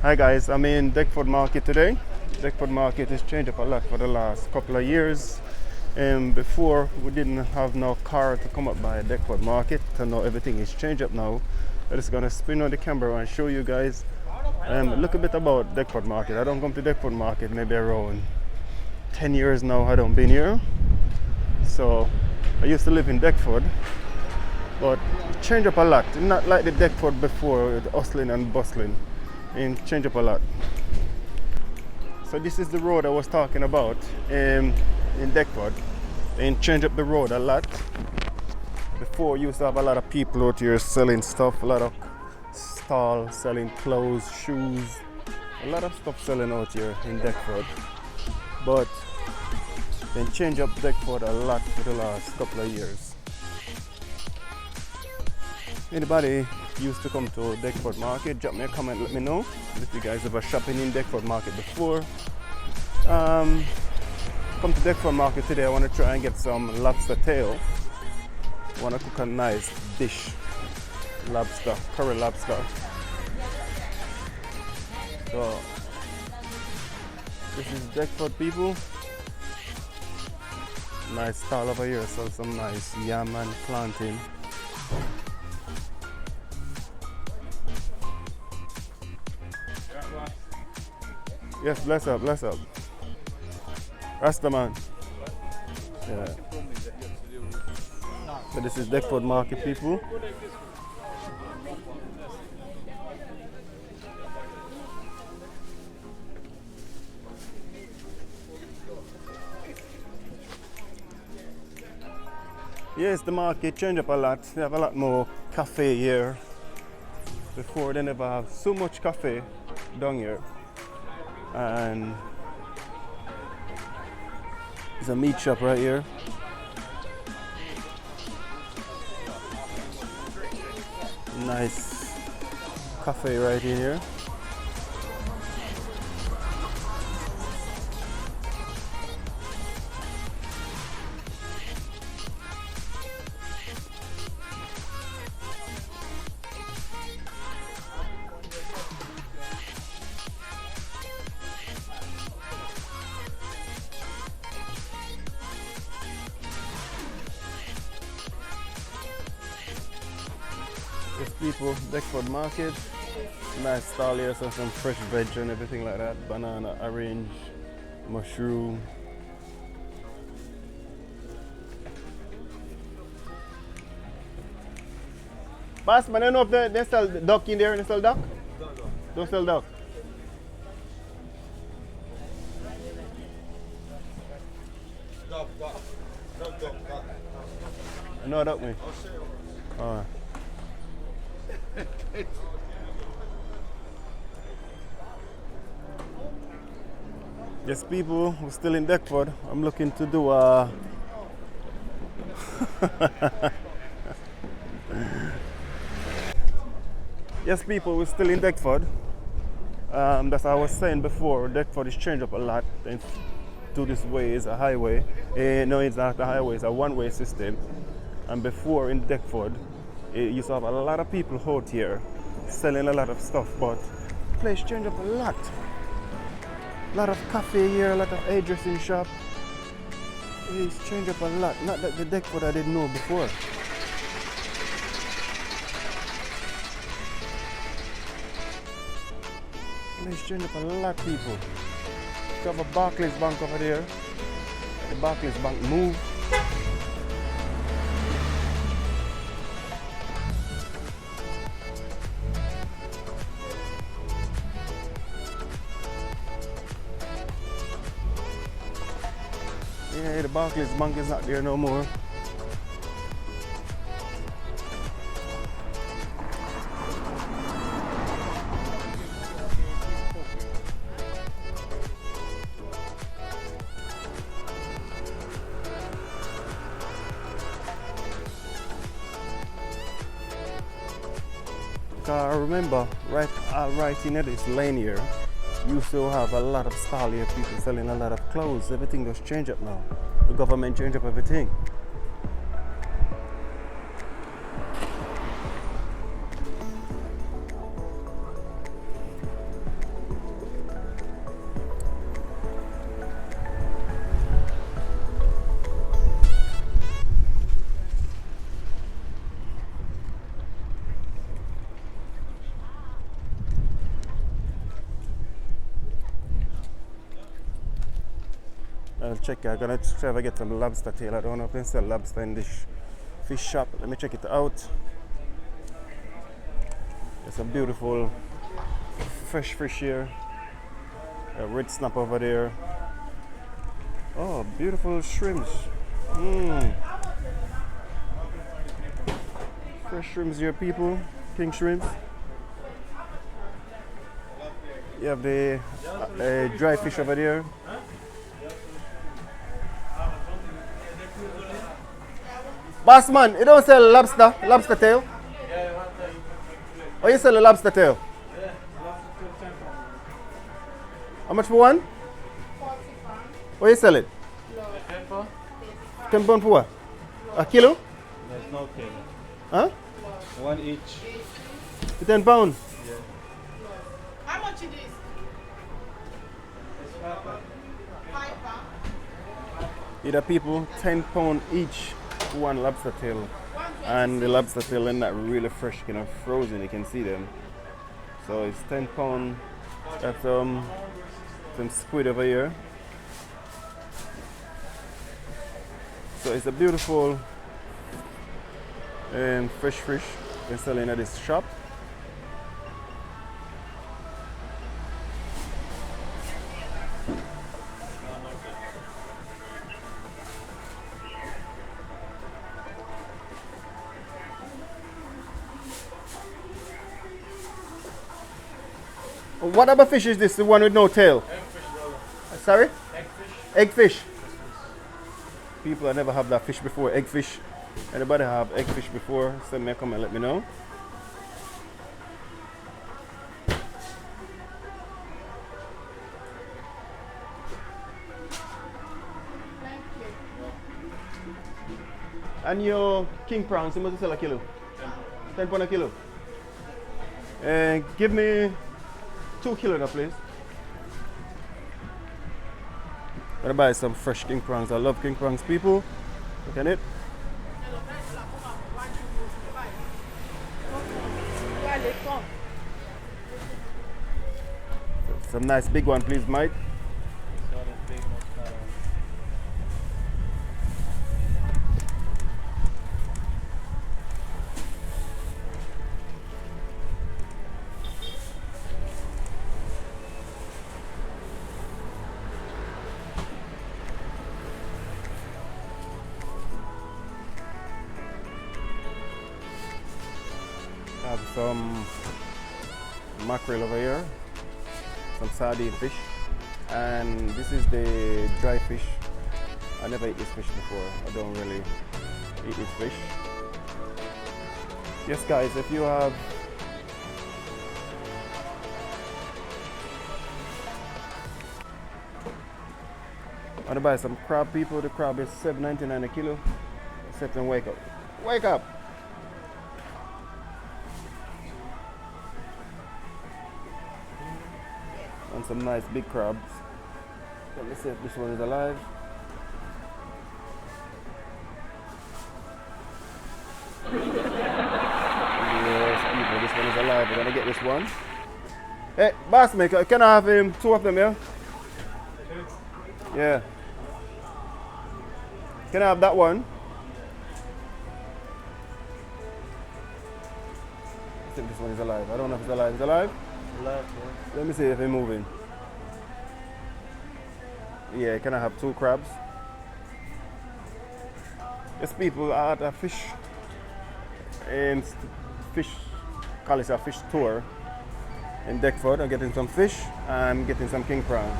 Hi guys, I'm in Deptford Market today. Deptford Market has changed up a lot for the last couple of years. Before we didn't have no car to come up by Deptford Market, so now everything is changed up now. I'm just gonna spin on the camera and show you guys a little bit about Deptford Market. I don't come to Deptford Market maybe around 10 years now. I don't been here. So I used to live in Deptford, but it changed up a lot. Not like the Deptford before, the hustling and bustling. And change up a lot. So this is the road I was talking about in Deptford, and change up the road a lot. Before you used to have a lot of people out here selling stuff, a lot of stalls selling clothes, shoes, a lot of stuff selling out here in Deptford. But then change up Deptford a lot for the last couple of years. Anybody used to come to Deptford Market, drop me a comment, let me know if you guys ever shopping in Deptford Market before. Come to Deptford Market today. I want to try and get some lobster tail. I want to cook a nice dish, lobster, curry lobster. So this is Deptford, people. Nice stall over here, so some nice yam and plantain. Yes, bless up, bless up. Rasta man. Yeah. So this is Deptford Market, people. Yes, the market changed up a lot. They have a lot more cafe here. Before they never have so much cafe down here. And there's a meat shop right here. Nice cafe right in here. Yes, people, Deptford Market. Nice stall here, so some fresh veg and everything like that. Banana, orange, mushroom. Boss, man, I don't know if they sell duck in there. They sell duck? Don't sell duck. Duck. No duck, me. Alright. Yes, people, we're still in Deptford. I'm looking to do a yes, people, we're still in Deptford. That's what I was saying before. Deptford is changed up a lot. And to this way is a highway. No, it's not a highway, it's a one-way system. And before in Deptford, it used to have a lot of people out here selling a lot of stuff, but the place changed up a lot. A lot of cafe here, a lot of hairdressing shop. It's changed up a lot. Not like the Deptford I didn't know before. It's changed up a lot, people. You have a Barclays Bank over there. The Barclays Bank moved. Yeah, the Barclays Bank is not there no more. I remember right in this lane here, you still have a lot of stall here, people selling a lot of clothes. Everything just changed up now. The government changed up everything. I'll check. I'm gonna try if I get some lobster tail. I don't know if they sell lobster in this fish shop. Let me check it out. There's some beautiful fresh fish here. A red snapper over there. Oh, beautiful shrimps. Fresh shrimps here, people. King shrimps. You have the dry fish over there. Bossman, you don't sell lobster tail? Oh, you sell a lobster tail? How much for one? Where you sell it? 10 pounds for what? A kilo? There's no kilo. Huh? One each. 10 pounds? Yeah. How much it is? It's £5. £5. Either people 10 pounds each for one lobster tail. And the lobster tail is not really fresh, kind of frozen, you can see them. So it's 10 pounds. That's some squid over here. So it's a beautiful fresh fish they're selling at this shop. What other fish is this? The one with no tail? Eggfish, brother. Sorry? Eggfish. Eggfish. People I never have that fish before. Eggfish. Anybody have eggfish before? Send me a comment, let me know. Thank you. And your king prawns, you must sell a kilo. 10 pounds a kilo. Give me 2 kilos now, please. I'm gonna buy some fresh king prawns. I love king prawns, people. Look at it. Some nice big one, please, Mike. Sorry, big mascara. I have some mackerel over here, some sardine fish, and this is the dry fish. I never eat this fish before. I don't really eat this fish. Yes, guys, if you have I want to buy some crab, people. The crab is $7.99 a kilo. Set and wake up. Wake up! And some nice big crabs. Let me see if this one is alive. Yes, people, this one is alive. We're gonna get this one. Hey, boss maker, can I have 2 of them, yeah? Yeah. Can I have that one? I think this one is alive. I don't know if it's alive. It's alive? Let me see if it's moving. Yeah, can I have 2 crabs? Yes, people, I had a fish call it a fish tour in Deptford. I'm getting some fish. I'm getting some king prawns.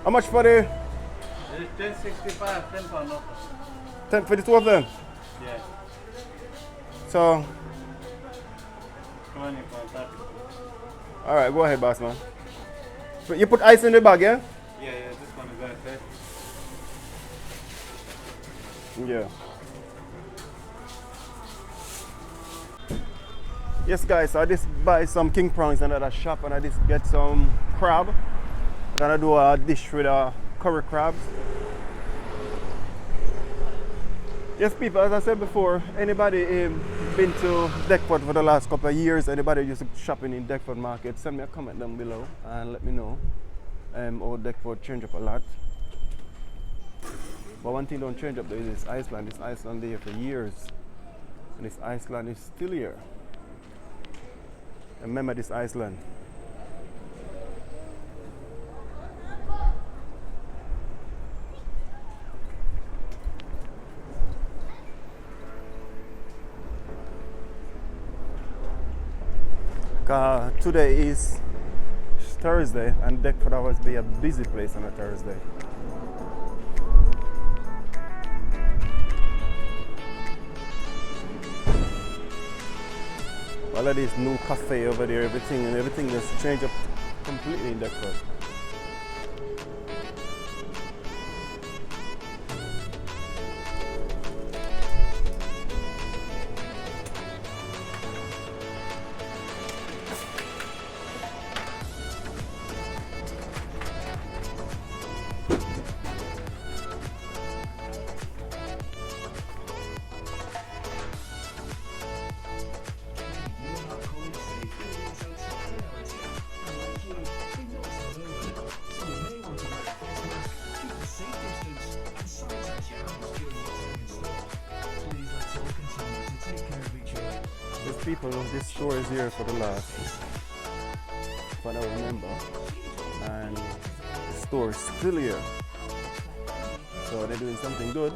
How much for the? It's $10.65, £10. 10 for the 2 of them? Yeah. So, 20 for 30. all right, go ahead, boss man. So you put ice in the bag, yeah? Yeah, this one is right there. Yeah. Yes, guys, I just buy some king prawns in another shop, and I just get some crab. I'm gonna do a dish with curry crabs. Yes, people, as I said before, anybody been to Deptford for the last couple of years, anybody used to shopping in Deptford Market, send me a comment down below and let me know. How Deptford changed up a lot. But one thing don't change up though is this Iceland. This Iceland there for years. And this Iceland is still here. Remember this Iceland. Today is Thursday and Deptford always be a busy place on a Thursday. All of this new cafe over there, everything has changed up completely in Deptford. People, this store is here for the last, if I don't remember, and the store is still here, so they're doing something good.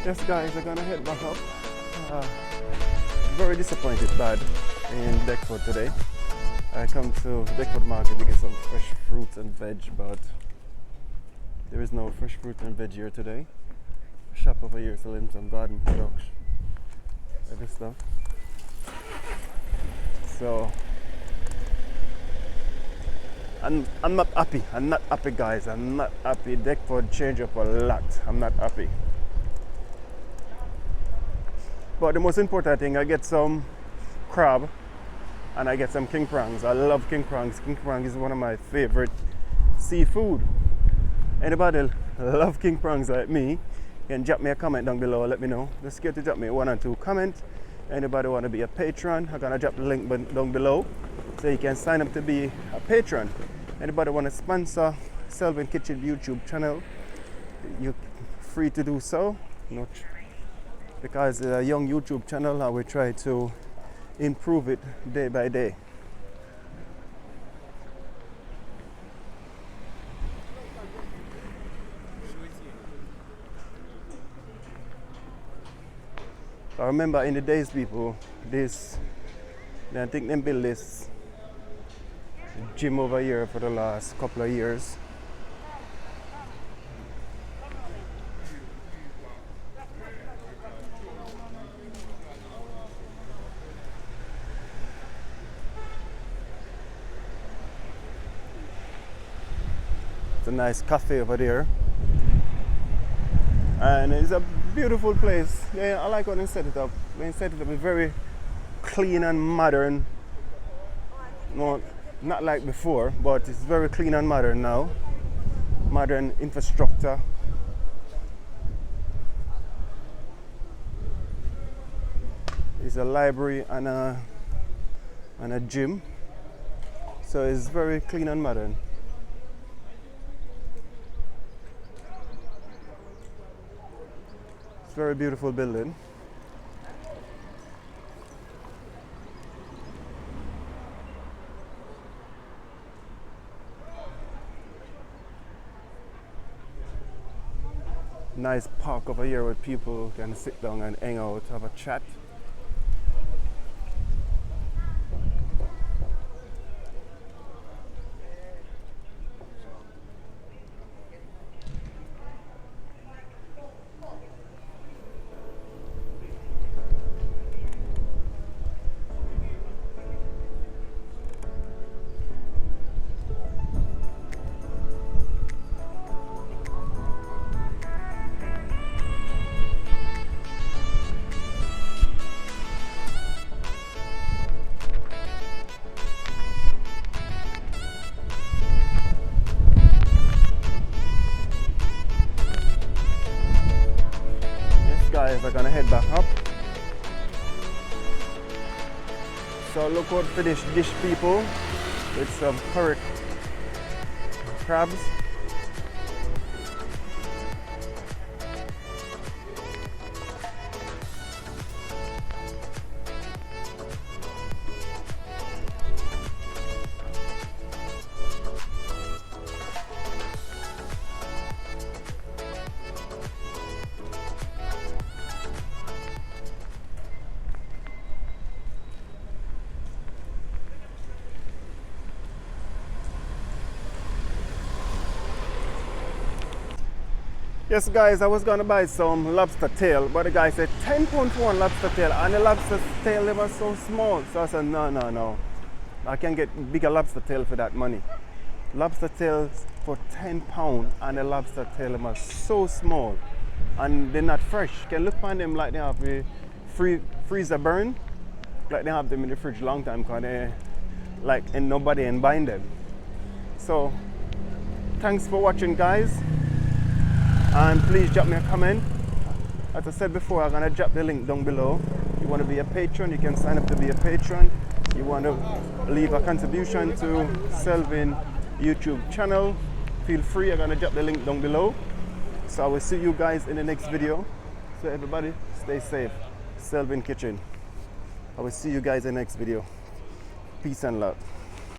Yes guys, I'm gonna head back up. Very disappointed bad in Deptford today. I come to Deptford Market to get some fresh fruits and veg, but there is no fresh fruit and veg here today. Shop over here selling some garden products, every stuff. So I'm not happy. I'm not happy guys. I'm not happy. Deptford changed up a lot. I'm not happy. But the most important thing, I get some crab and I get some king prawns. I love king prawns. King prawns is one of my favorite seafood. Anybody love king prawns like me, can drop me a comment down below, let me know. Just get to drop me 1 or 2 comments. Anybody want to be a patron, I'm gonna drop the link down below so you can sign up to be a patron. Anybody want to sponsor Selvin Kitchen YouTube channel, you're free to do so. Because it's a young YouTube channel and we try to improve it day by day. I remember in the days people, I think they built this gym over here for the last couple of years. A nice cafe over there, and it's a beautiful place. Yeah, I like when they set it up. When they set it up, it's very clean and modern. No, not like before, but it's very clean and modern now. Modern infrastructure. It's a library and a gym, so it's very clean and modern. Very beautiful building. Nice park over here where people can sit down and hang out, have a chat. I'm gonna head back up. So look out for this dish, people, with some curry crabs. Yes guys, I was gonna buy some lobster tail, but the guy said £10 for one lobster tail, and the lobster tail they were so small. So I said no. I can get bigger lobster tail for that money. Lobster tails for £10 and the lobster tail them are so small and they're not fresh. You can look on them like they have a freezer burn, like they have them in the fridge long time because they like and nobody ain't buying them. So thanks for watching guys, and please drop me a comment. As I said before, I'm gonna drop the link down below. You want to be a patron, you can sign up to be a patron. You want to leave a contribution to Selvin YouTube channel, feel free. I'm gonna drop the link down below. So I will see you guys in the next video. So everybody stay safe. Selvin Kitchen. I will see you guys in the next video. Peace and love.